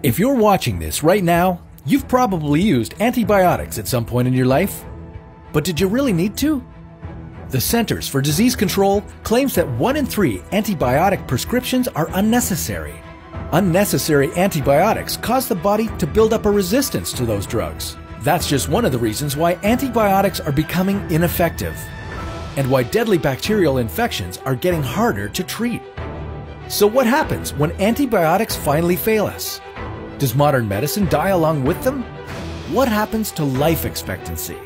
If you're watching this right now, you've probably used antibiotics at some point in your life. But did you really need to? The Centers for Disease Control claims that 1 in 3 antibiotic prescriptions are unnecessary. Unnecessary antibiotics cause the body to build up a resistance to those drugs. That's just one of the reasons why antibiotics are becoming ineffective, and why deadly bacterial infections are getting harder to treat. So what happens when antibiotics finally fail us? Does modern medicine die along with them? What happens to life expectancy?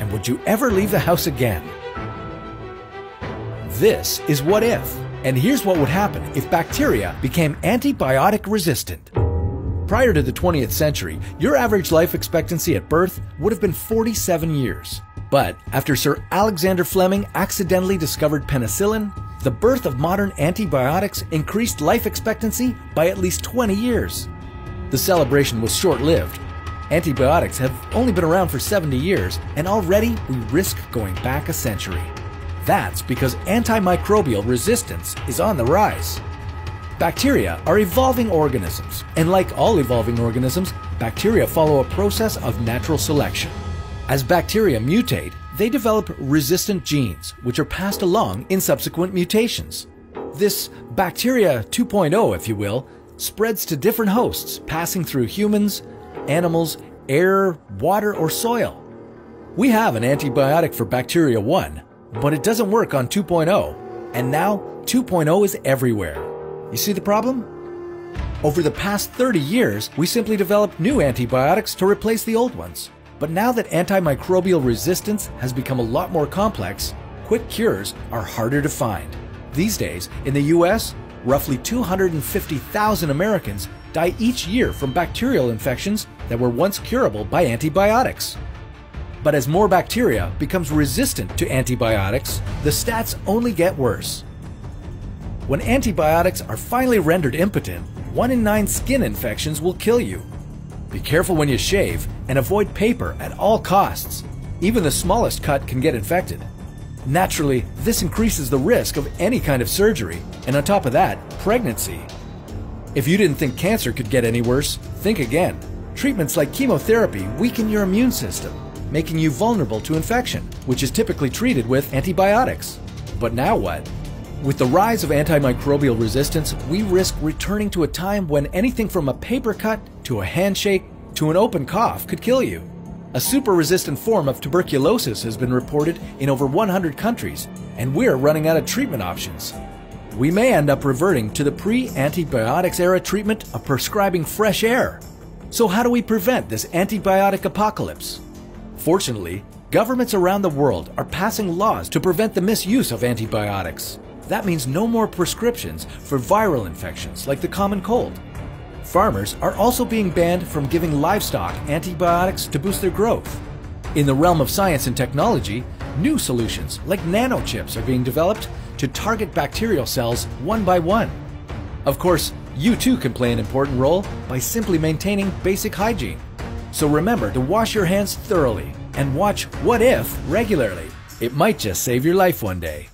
And would you ever leave the house again? This is What If, and here's what would happen if bacteria became antibiotic resistant. Prior to the 20th century, your average life expectancy at birth would have been 47 years. But after Sir Alexander Fleming accidentally discovered penicillin, the birth of modern antibiotics increased life expectancy by at least 20 years. The celebration was short-lived. Antibiotics have only been around for 70 years, and already we risk going back a century. That's because antimicrobial resistance is on the rise. Bacteria are evolving organisms, and like all evolving organisms, bacteria follow a process of natural selection. As bacteria mutate, they develop resistant genes, which are passed along in subsequent mutations. This bacteria 2.0, if you will, spreads to different hosts, passing through humans, animals, air, water, or soil. We have an antibiotic for bacteria 1, but it doesn't work on 2.0, and now 2.0 is everywhere. You see the problem? Over the past 30 years, we simply developed new antibiotics to replace the old ones. But now that antimicrobial resistance has become a lot more complex, quick cures are harder to find. These days, in the US, roughly 250,000 Americans die each year from bacterial infections that were once curable by antibiotics. But as more bacteria becomes resistant to antibiotics, the stats only get worse. When antibiotics are finally rendered impotent, 1 in 9 skin infections will kill you. Be careful when you shave and avoid paper at all costs. Even the smallest cut can get infected. Naturally, this increases the risk of any kind of surgery, and on top of that, pregnancy. If you didn't think cancer could get any worse, think again. Treatments like chemotherapy weaken your immune system, making you vulnerable to infection, which is typically treated with antibiotics. But now what? With the rise of antimicrobial resistance, we risk returning to a time when anything from a paper cut to a handshake to an open cough could kill you. A super-resistant form of tuberculosis has been reported in over 100 countries, and we're running out of treatment options. We may end up reverting to the pre-antibiotics era treatment of prescribing fresh air. So how do we prevent this antibiotic apocalypse? Fortunately, governments around the world are passing laws to prevent the misuse of antibiotics. That means no more prescriptions for viral infections like the common cold. Farmers are also being banned from giving livestock antibiotics to boost their growth. In the realm of science and technology, new solutions like nanochips are being developed to target bacterial cells one by one. Of course, you too can play an important role by simply maintaining basic hygiene. So remember to wash your hands thoroughly and watch What If regularly. It might just save your life one day.